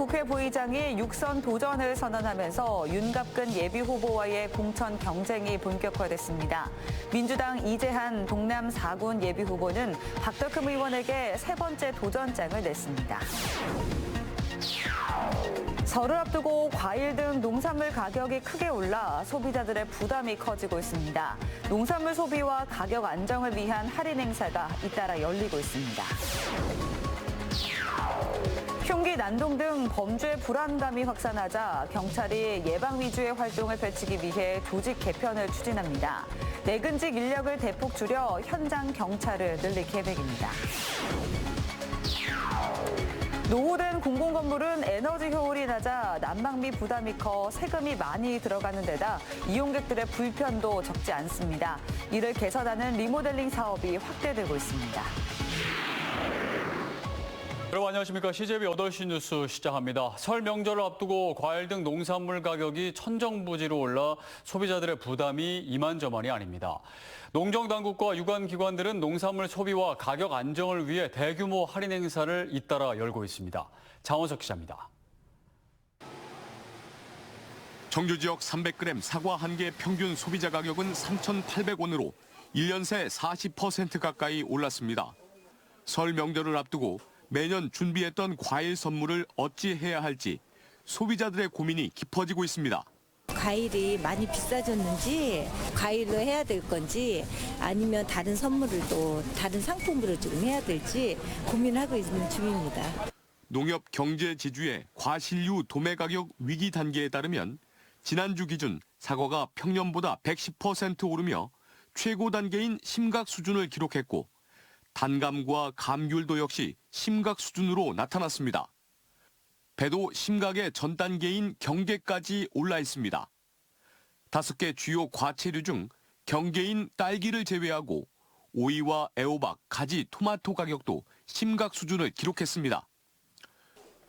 국회 부의장이 6선 도전을 선언하면서 윤갑근 예비후보와의 공천 경쟁이 본격화됐습니다. 민주당 이재한 동남 4군 예비후보는 박덕흠 의원에게 세 번째 도전장을 냈습니다. 설을 앞두고 과일 등 농산물 가격이 크게 올라 소비자들의 부담이 커지고 있습니다. 농산물 소비와 가격 안정을 위한 할인 행사가 잇따라 열리고 있습니다. 흉기, 난동 등 범죄 불안감이 확산하자 경찰이 예방 위주의 활동을 펼치기 위해 조직 개편을 추진합니다. 내근직 인력을 대폭 줄여 현장 경찰을 늘릴 계획입니다. 노후된 공공건물은 에너지 효율이 낮아 난방비 부담이 커 세금이 많이 들어가는 데다 이용객들의 불편도 적지 않습니다. 이를 개선하는 리모델링 사업이 확대되고 있습니다. 여러분 안녕하십니까. CJB 8시 뉴스 시작합니다. 설 명절을 앞두고 과일 등 농산물 가격이 천정부지로 올라 소비자들의 부담이 이만저만이 아닙니다. 농정당국과 유관기관들은 농산물 소비와 가격 안정을 위해 대규모 할인 행사를 잇따라 열고 있습니다. 장원석 기자입니다. 청주 지역 300g 사과 1개 평균 소비자 가격은 3,800원으로 1년 새 40% 가까이 올랐습니다. 설 명절을 앞두고 매년 준비했던 과일 선물을 어찌 해야 할지 소비자들의 고민이 깊어지고 있습니다. 과일이 많이 비싸졌는지 과일로 해야 될 건지 아니면 다른 선물을 또 다른 상품으로 좀 해야 될지 고민하고 있는 중입니다. 농협 경제 지주의 과실류 도매 가격 위기 단계에 따르면 지난주 기준 사과가 평년보다 110% 오르며 최고 단계인 심각 수준을 기록했고 단감과 감귤도 역시 심각 수준으로 나타났습니다. 배도 심각의 전 단계인 경계까지 올라 있습니다. 5개 주요 과채류 중 경계인 딸기를 제외하고 오이와 애호박, 가지, 토마토 가격도 심각 수준을 기록했습니다.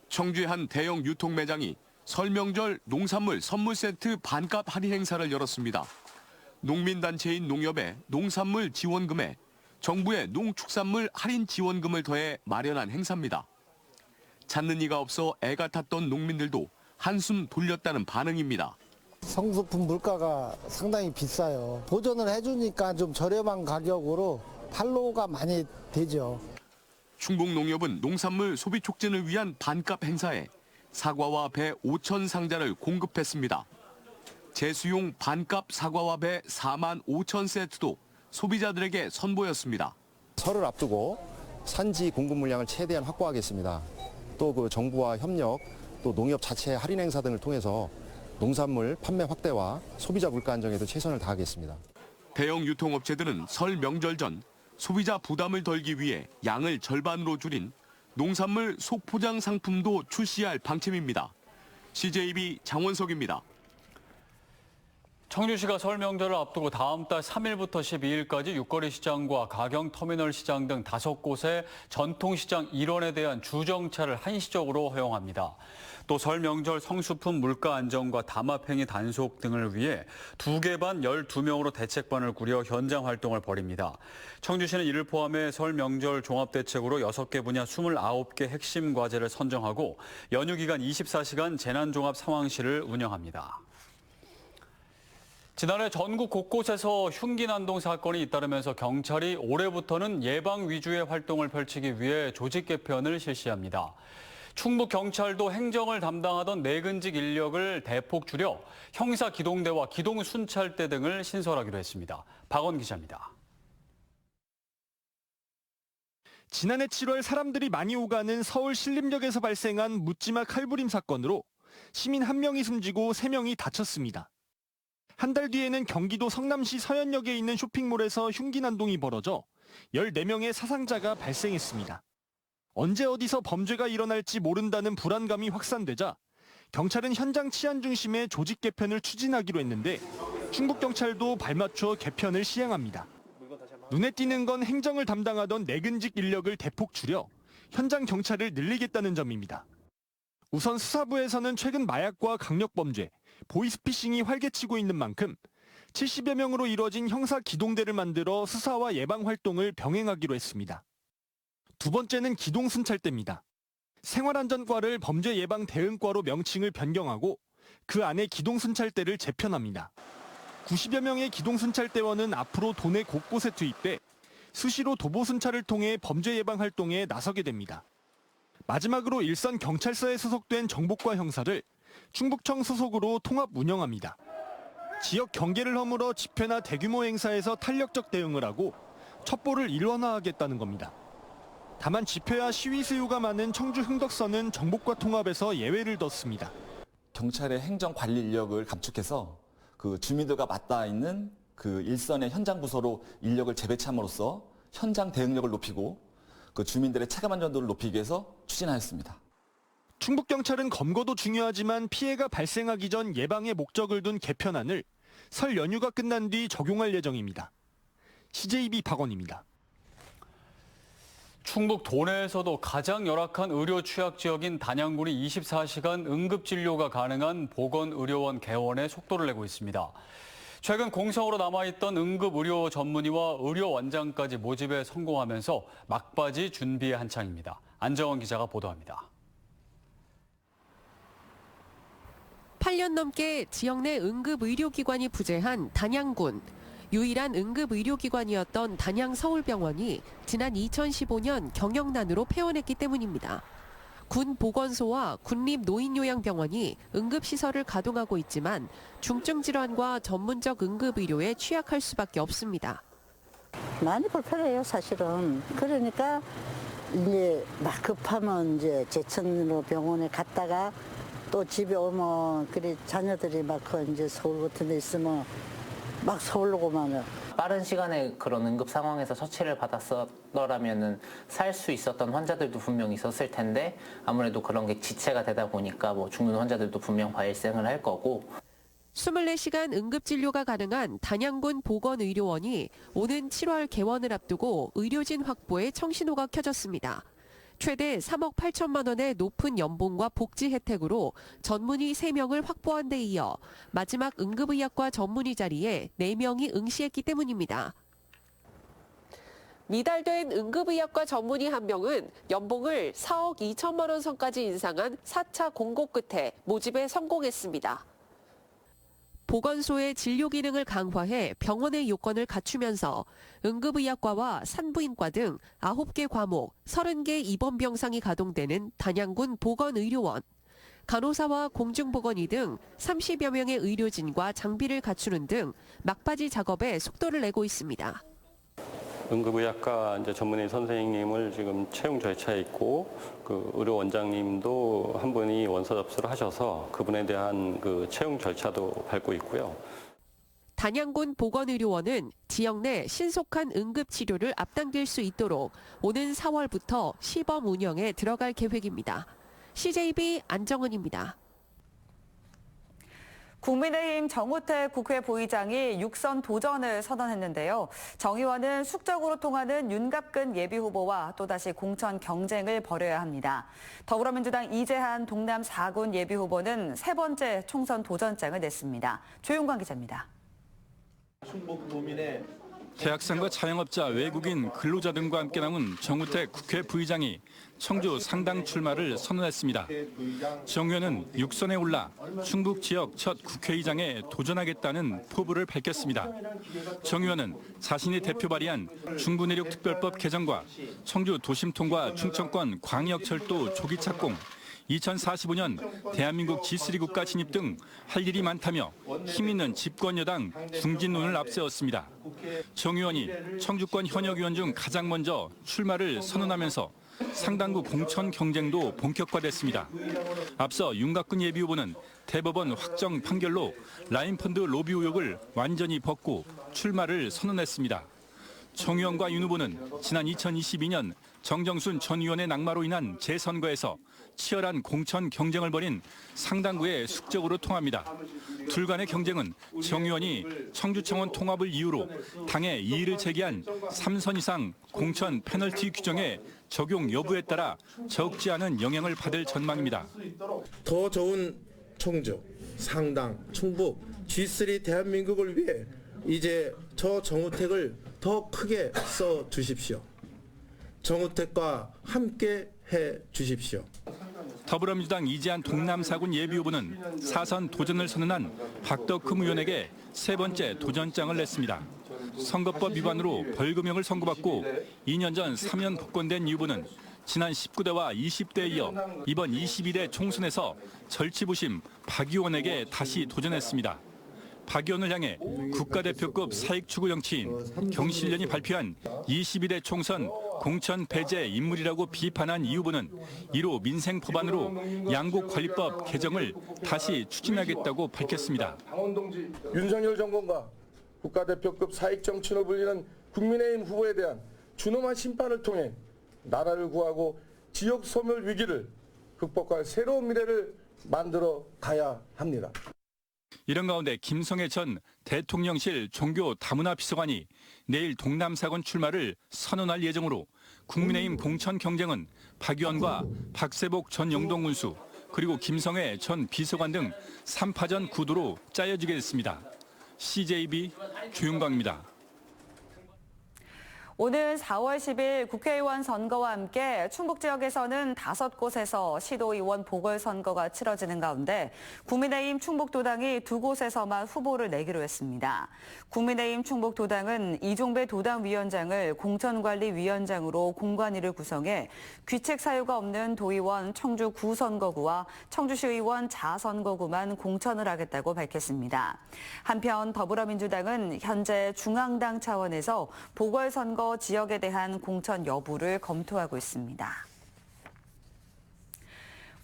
청주의 한 대형 유통 매장이 설 명절 농산물 선물 세트 반값 할인 행사를 열었습니다. 농민단체인 농협의 농산물 지원금에 정부의 농축산물 할인 지원금을 더해 마련한 행사입니다. 찾는 이가 없어 애가 탔던 농민들도 한숨 돌렸다는 반응입니다. 성수품 물가가 상당히 비싸요. 보전을 해주니까 좀 저렴한 가격으로 판로가 많이 되죠. 충북농협은 농산물 소비 촉진을 위한 반값 행사에 사과와 배 5천 상자를 공급했습니다. 재수용 반값 사과와 배 4만 5천 세트도 소비자들에게 선보였습니다. 설을 앞두고 산지 공급 물량을 최대한 확보하겠습니다. 또 그 정부와 협력, 또 농협 자체 할인 행사 등을 통해서 농산물 판매 확대와 소비자 물가 안정에도 최선을 다하겠습니다. 대형 유통업체들은 설 명절 전 소비자 부담을 덜기 위해 양을 절반으로 줄인 농산물 소포장 상품도 출시할 방침입니다. CJB 장원석입니다. 청주시가 설 명절을 앞두고 다음 달 3일부터 12일까지 육거리 시장과 가경 터미널 시장 등 5곳의 전통시장 일원에 대한 주정차를 한시적으로 허용합니다. 또 설 명절 성수품 물가 안정과 담합행위 단속 등을 위해 2개 반 12명으로 대책반을 꾸려 현장 활동을 벌입니다. 청주시는 이를 포함해 설 명절 종합대책으로 6개 분야 29개 핵심 과제를 선정하고 연휴 기간 24시간 재난종합 상황실을 운영합니다. 지난해 전국 곳곳에서 흉기 난동 사건이 잇따르면서 경찰이 올해부터는 예방 위주의 활동을 펼치기 위해 조직 개편을 실시합니다. 충북경찰도 행정을 담당하던 내근직 인력을 대폭 줄여 형사기동대와 기동순찰대 등을 신설하기로 했습니다. 박원 기자입니다. 지난해 7월 사람들이 많이 오가는 서울 신림역에서 발생한 묻지마 칼부림 사건으로 시민 1명이 숨지고 3명이 다쳤습니다. 한 달 뒤에는 경기도 성남시 서현역에 있는 쇼핑몰에서 흉기 난동이 벌어져 14명의 사상자가 발생했습니다. 언제 어디서 범죄가 일어날지 모른다는 불안감이 확산되자 경찰은 현장 치안 중심의 조직 개편을 추진하기로 했는데 충북경찰도 발맞춰 개편을 시행합니다. 눈에 띄는 건 행정을 담당하던 내근직 인력을 대폭 줄여 현장 경찰을 늘리겠다는 점입니다. 우선 수사부에서는 최근 마약과 강력범죄, 보이스피싱이 활개치고 있는 만큼 70여 명으로 이뤄진 형사기동대를 만들어 수사와 예방 활동을 병행하기로 했습니다. 두 번째는 기동순찰대입니다. 생활안전과를 범죄예방대응과로 명칭을 변경하고 그 안에 기동순찰대를 재편합니다. 90여 명의 기동순찰대원은 앞으로 도내 곳곳에 투입돼 수시로 도보순찰을 통해 범죄예방 활동에 나서게 됩니다. 마지막으로 일선 경찰서에 소속된 정복과 형사를 충북청 소속으로 통합 운영합니다. 지역 경계를 허물어 집회나 대규모 행사에서 탄력적 대응을 하고 첩보를 일원화하겠다는 겁니다. 다만 집회와 시위 수요가 많은 청주 흥덕선은 정복과 통합에서 예외를 뒀습니다. 경찰의 행정 관리 인력을 감축해서 그 주민들과 맞닿아 있는 그 일선의 현장 부서로 인력을 재배치함으로써 현장 대응력을 높이고 그 주민들의 체감 안전도를 높이기 위해서 추진하였습니다. 충북경찰은 검거도 중요하지만 피해가 발생하기 전 예방의 목적을 둔 개편안을 설 연휴가 끝난 뒤 적용할 예정입니다. CJB 박원입니다. 충북 도내에서도 가장 열악한 의료 취약 지역인 단양군이 24시간 응급진료가 가능한 보건의료원 개원에 속도를 내고 있습니다. 최근 공석으로 남아있던 응급의료 전문의와 의료원장까지 모집에 성공하면서 막바지 준비에 한창입니다. 안정원 기자가 보도합니다. 8년 넘게 지역 내 응급의료기관이 부재한 단양군. 유일한 응급의료기관이었던 단양서울병원이 지난 2015년 경영난으로 폐원했기 때문입니다. 군 보건소와 군립노인요양병원이 응급시설을 가동하고 있지만 중증 질환과 전문적 응급의료에 취약할 수밖에 없습니다. 많이 불편해요, 사실은. 그러니까 이제 막 급하면 이제 제천으로 병원에 갔다가 또 집에 오면 그래 자녀들이 막 이제 서울 같은 데 있으면 막 서울로 오면 빠른 시간에 그런 응급 상황에서 처치를 받았더라면은 살 수 있었던 환자들도 분명 있었을 텐데 아무래도 그런 게 지체가 되다 보니까 뭐 죽는 환자들도 분명 발생을 할 거고. 24시간 응급진료가 가능한 단양군 보건의료원이 오는 7월 개원을 앞두고 의료진 확보에 청신호가 켜졌습니다. 최대 3억 8천만 원의 높은 연봉과 복지 혜택으로 전문의 3명을 확보한 데 이어 마지막 응급의학과 전문의 자리에 4명이 응시했기 때문입니다. 미달된 응급의학과 전문의 1명은 연봉을 4억 2천만 원 선까지 인상한 4차 공고 끝에 모집에 성공했습니다. 보건소의 진료 기능을 강화해 병원의 요건을 갖추면서 응급의학과와 산부인과 등 9개 과목, 30개 입원 병상이 가동되는 단양군 보건의료원. 간호사와 공중보건의 등 30여 명의 의료진과 장비를 갖추는 등 막바지 작업에 속도를 내고 있습니다. 응급의학과 이제 전문의 선생님을 지금 채용 절차에 있고 그 의료 원장님도 한 분이 원서 접수를 하셔서 그분에 대한 그 채용 절차도 밟고 있고요. 단양군 보건의료원은 지역 내 신속한 응급치료를 앞당길 수 있도록 오는 4월부터 시범 운영에 들어갈 계획입니다. CJB 안정은입니다. 국민의힘 정우택 국회 부의장이 6선 도전을 선언했는데요. 정 의원은 숙적으로 통하는 윤갑근 예비후보와 또다시 공천 경쟁을 벌여야 합니다. 더불어민주당 이재한 동남 4군 예비후보는 3번째 총선 도전장을 냈습니다. 조용관 기자입니다. 대학생과 자영업자, 외국인, 근로자 등과 함께 남은 정우택 국회 부의장이 청주 상당 출마를 선언했습니다. 정 의원은 6선에 올라 충북 지역 첫 국회의장에 도전하겠다는 포부를 밝혔습니다. 정 의원은 자신이 대표 발의한 중부내륙특별법 개정과 청주 도심통과 충청권 광역철도 조기 착공, 2045년 대한민국 G3 국가 진입 등 할 일이 많다며 힘있는 집권여당 중진론을 앞세웠습니다. 정 의원이 청주권 현역 의원 중 가장 먼저 출마를 선언하면서 상당구 공천 경쟁도 본격화됐습니다. 앞서 윤갑근 예비후보는 대법원 확정 판결로 라인펀드 로비 의혹을 완전히 벗고 출마를 선언했습니다. 정 의원과 윤 후보는 지난 2022년 정정순 전 의원의 낙마로 인한 재선거에서 치열한 공천 경쟁을 벌인 상당구의 숙적으로 통합니다. 둘 간의 경쟁은 정 의원이 청주청원 통합을 이유로 당에 이의를 제기한 3선 이상 공천 페널티 규정의 적용 여부에 따라 적지 않은 영향을 받을 전망입니다. 더 좋은 청주, 상당, 충북, G3 대한민국을 위해 이제 저 정우택을 더 크게 써 주십시오. 정우택과 함께 해 주십시오. 더불어민주당 이재한 동남 4군 예비후보는 4선 도전을 선언한 박덕흠 의원에게 세 번째 도전장을 냈습니다. 선거법 위반으로 벌금형을 선고받고 2년 전 사면 복권된 이 후보는 지난 19대와 20대에 이어 이번 21대 총선에서 절치부심 박 의원에게 다시 도전했습니다. 박 의원을 향해 국가대표급 사익추구 정치인 경실련이 발표한 21대 총선 공천 배제 인물이라고 비판한 이 후보는 이로 민생 법안으로 양곡관리법 개정을 다시 추진하겠다고 밝혔습니다. 윤석열 정권과 국가대표급 사익정치인으로 불리는 국민의힘 후보에 대한 준엄한 심판을 통해 나라를 구하고 지역 소멸 위기를 극복할 새로운 미래를 만들어 가야 합니다. 이런 가운데 김성애 전 대통령실 종교다문화 비서관이 내일 동남 4군 출마를 선언할 예정으로 국민의힘 공천 경쟁은 박 의원과 박세복 전 영동군수 그리고 김성애 전 비서관 등 3파전 구도로 짜여지게 됐습니다. CJB 조윤광입니다. 오는 4월 10일 국회의원 선거와 함께 충북 지역에서는 5곳에서 시도의원 보궐선거가 치러지는 가운데 국민의힘 충북도당이 2곳에서만 후보를 내기로 했습니다. 국민의힘 충북도당은 이종배 도당위원장을 공천관리위원장으로 공관위를 구성해 귀책 사유가 없는 도의원 청주 9선거구와 청주시의원 자선거구만 공천을 하겠다고 밝혔습니다. 한편 더불어민주당은 현재 중앙당 차원에서 보궐선거 지역에 대한 공천 여부를 검토하고 있습니다.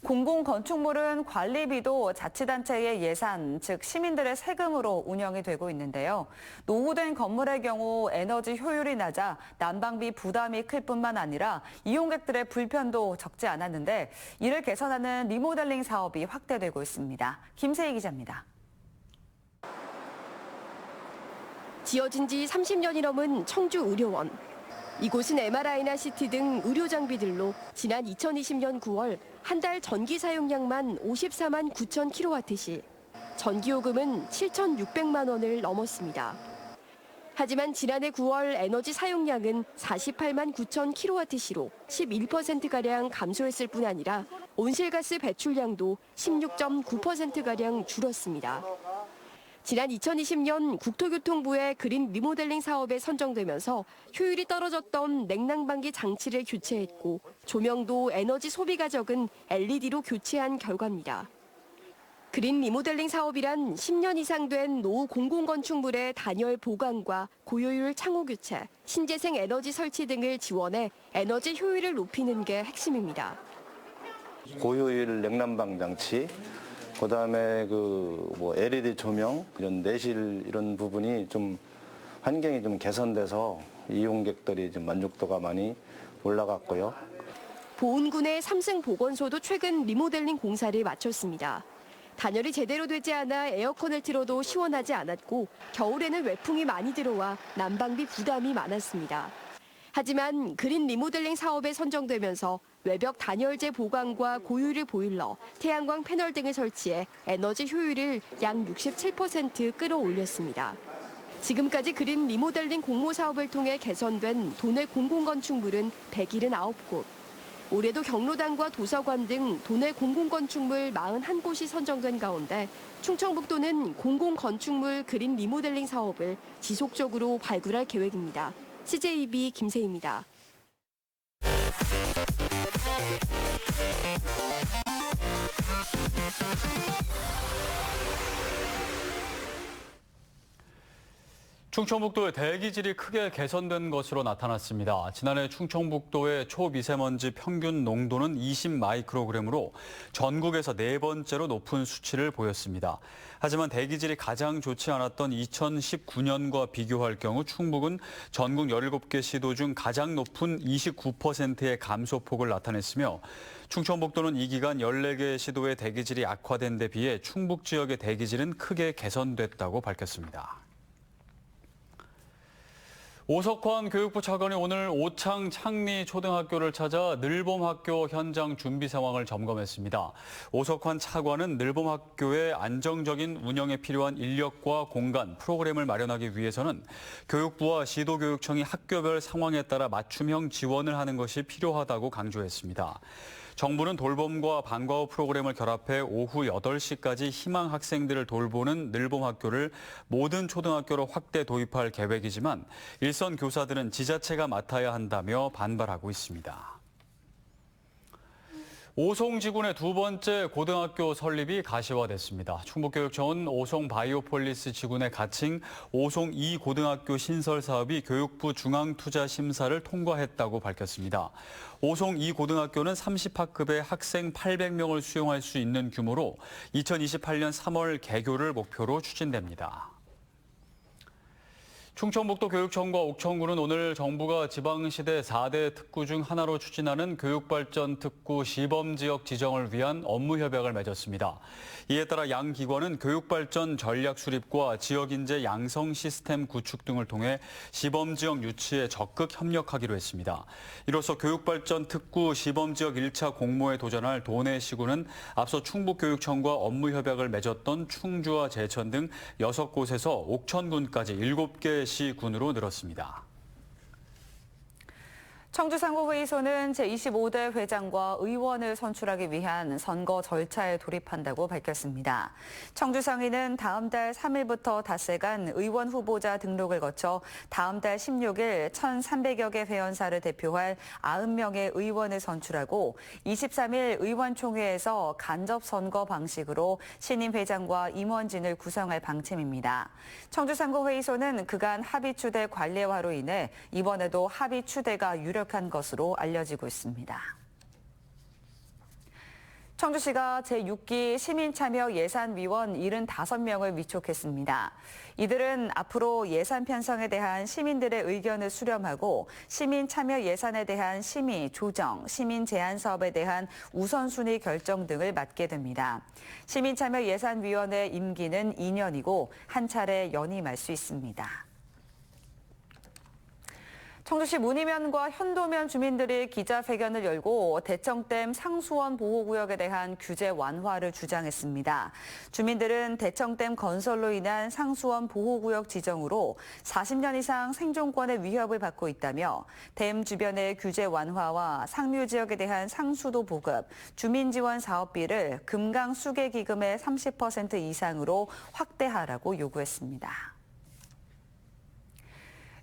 공공건축물은 관리비도 자치단체의 예산, 즉 시민들의 세금으로 운영이 되고 있는데요. 노후된 건물의 경우 에너지 효율이 낮아 난방비 부담이 클 뿐만 아니라 이용객들의 불편도 적지 않았는데 이를 개선하는 리모델링 사업이 확대되고 있습니다. 김세희 기자입니다. 지어진 지 30년이 넘은 청주의료원. 이곳은 MRI나 CT 등 의료 장비들로 지난 2020년 9월 한 달 전기 사용량만 54만 9천 킬로와트시, 전기요금은 7,600만 원을 넘었습니다. 하지만 지난해 9월 에너지 사용량은 48만 9천 킬로와트시로 11%가량 감소했을 뿐 아니라 온실가스 배출량도 16.9%가량 줄었습니다. 지난 2020년 국토교통부의 그린 리모델링 사업에 선정되면서 효율이 떨어졌던 냉난방기 장치를 교체했고 조명도 에너지 소비가 적은 LED로 교체한 결과입니다. 그린 리모델링 사업이란 10년 이상 된 노후 공공건축물의 단열 보강과 고효율 창호 교체, 신재생 에너지 설치 등을 지원해 에너지 효율을 높이는 게 핵심입니다. 고효율 냉난방 장치, 그다음에 LED 조명, 이런 내실 이런 부분이 좀 환경이 좀 개선돼서 이용객들이 좀 만족도가 많이 올라갔고요. 보은군의 3승 보건소도 최근 리모델링 공사를 마쳤습니다. 단열이 제대로 되지 않아 에어컨을 틀어도 시원하지 않았고 겨울에는 외풍이 많이 들어와 난방비 부담이 많았습니다. 하지만 그린 리모델링 사업에 선정되면서 외벽 단열재 보강과 고효율 보일러, 태양광 패널 등을 설치해 에너지 효율을 약 67% 끌어올렸습니다. 지금까지 그린 리모델링 공모 사업을 통해 개선된 도내 공공건축물은 179곳. 올해도 경로당과 도서관 등 도내 공공건축물 41곳이 선정된 가운데 충청북도는 공공건축물 그린 리모델링 사업을 지속적으로 발굴할 계획입니다. CJB 김세희입니다. 충청북도의 대기질이 크게 개선된 것으로 나타났습니다. 지난해 충청북도의 초미세먼지 평균 농도는 20마이크로그램으로 전국에서 네 번째로 높은 수치를 보였습니다. 하지만 대기질이 가장 좋지 않았던 2019년과 비교할 경우 충북은 전국 17개 시도 중 가장 높은 29%의 감소폭을 나타냈으며 충청북도는 이 기간 14개 시도의 대기질이 악화된 데 비해 충북 지역의 대기질은 크게 개선됐다고 밝혔습니다. 오석환 교육부 차관이 오늘 오창 창리 초등학교를 찾아 늘봄학교 현장 준비 상황을 점검했습니다. 오석환 차관은 늘봄학교의 안정적인 운영에 필요한 인력과 공간, 프로그램을 마련하기 위해서는 교육부와 시도교육청이 학교별 상황에 따라 맞춤형 지원을 하는 것이 필요하다고 강조했습니다. 정부는 돌봄과 방과 후 프로그램을 결합해 오후 8시까지 희망 학생들을 돌보는 늘봄 학교를 모든 초등학교로 확대 도입할 계획이지만 일선 교사들은 지자체가 맡아야 한다며 반발하고 있습니다. 오송지군의 두 번째 고등학교 설립이 가시화됐습니다. 충북교육청은 오송 바이오폴리스 지군에 갇힌 오송 2고등학교 신설 사업이 교육부 중앙투자심사를 통과했다고 밝혔습니다. 오송 2고등학교는 30학급의 학생 800명을 수용할 수 있는 규모로 2028년 3월 개교를 목표로 추진됩니다. 충청북도 교육청과 옥천군은 오늘 정부가 지방시대 4대 특구 중 하나로 추진하는 교육발전 특구 시범지역 지정을 위한 업무협약을 맺었습니다. 이에 따라 양 기관은 교육발전 전략 수립과 지역인재 양성 시스템 구축 등을 통해 시범지역 유치에 적극 협력하기로 했습니다. 이로써 교육발전 특구 시범지역 1차 공모에 도전할 도내시군은 앞서 충북교육청과 업무협약을 맺었던 충주와 제천 등 6곳에서 옥천군까지 7개 시군으로 늘었습니다. 청주상고회의소는 제25대 회장과 의원을 선출하기 위한 선거 절차에 돌입한다고 밝혔습니다. 청주상의는 다음 달 3일부터 닷새간 의원 후보자 등록을 거쳐 다음 달 16일 1,300여 개 회원사를 대표할 90명의 의원을 선출하고 23일 의원총회에서 간접선거 방식으로 신임 회장과 임원진을 구성할 방침입니다. 청주상고회의소는 그간 합의추대 관례화로 인해 이번에도 합의추대가 유력한 것으로 알려지고 있습니다. 청주시가 제6기 시민참여예산위원 75명을 위촉했습니다. 이들은 앞으로 예산 편성에 대한 시민들의 의견을 수렴하고 시민참여 예산에 대한 심의, 조정, 시민 제안 사업에 대한 우선순위 결정 등을 맡게 됩니다. 시민참여예산위원회 임기는 2년이고 한 차례 연임할 수 있습니다. 청주시 문의면과 현도면 주민들이 기자회견을 열고 대청댐 상수원 보호구역에 대한 규제 완화를 주장했습니다. 주민들은 대청댐 건설로 인한 상수원 보호구역 지정으로 40년 이상 생존권의 위협을 받고 있다며 댐 주변의 규제 완화와 상류 지역에 대한 상수도 보급, 주민지원 사업비를 금강수계기금의 30% 이상으로 확대하라고 요구했습니다.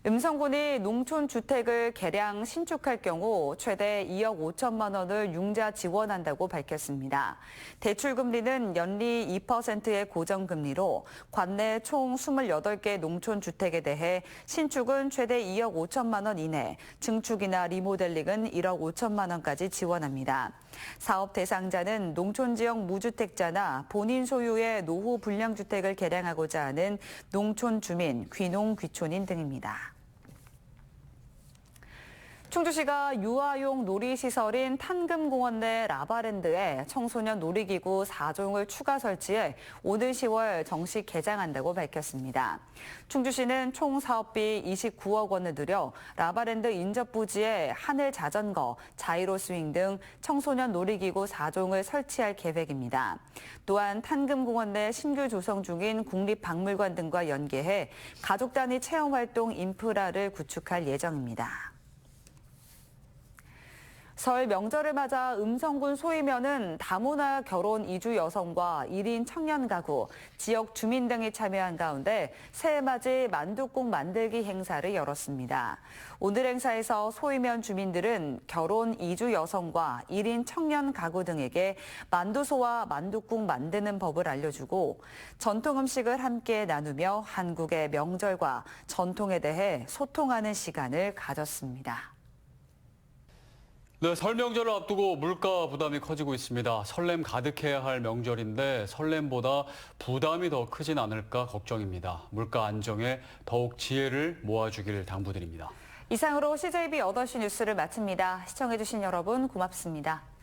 음성군이 농촌주택을 개량 신축할 경우 최대 2억 5천만 원을 융자 지원한다고 밝혔습니다. 대출금리는 연리 2%의 고정금리로 관내 총 28개 농촌주택에 대해 신축은 최대 2억 5천만 원 이내, 증축이나 리모델링은 1억 5천만 원까지 지원합니다. 사업 대상자는 농촌지역 무주택자나 본인 소유의 노후 불량주택을 개량하고자 하는 농촌 주민, 귀농, 귀촌인 등입니다. 충주시가 유아용 놀이시설인 탄금공원 내 라바랜드에 청소년 놀이기구 4종을 추가 설치해 오는 10월 정식 개장한다고 밝혔습니다. 충주시는 총 사업비 29억 원을 들여 라바랜드 인접부지에 하늘 자전거, 자이로 스윙 등 청소년 놀이기구 4종을 설치할 계획입니다. 또한 탄금공원 내 신규 조성 중인 국립박물관 등과 연계해 가족 단위 체험활동 인프라를 구축할 예정입니다. 설 명절을 맞아 음성군 소위면은 다문화 결혼 이주 여성과 1인 청년 가구, 지역 주민 등이 참여한 가운데 새해맞이 만둣국 만들기 행사를 열었습니다. 오늘 행사에서 소위면 주민들은 결혼 이주 여성과 1인 청년 가구 등에게 만두소와 만둣국 만드는 법을 알려주고 전통 음식을 함께 나누며 한국의 명절과 전통에 대해 소통하는 시간을 가졌습니다. 네, 설 명절을 앞두고 물가 부담이 커지고 있습니다. 설렘 가득해야 할 명절인데 설렘보다 부담이 더 크진 않을까 걱정입니다. 물가 안정에 더욱 지혜를 모아주길 당부드립니다. 이상으로 CJB 8시 뉴스를 마칩니다. 시청해주신 여러분 고맙습니다.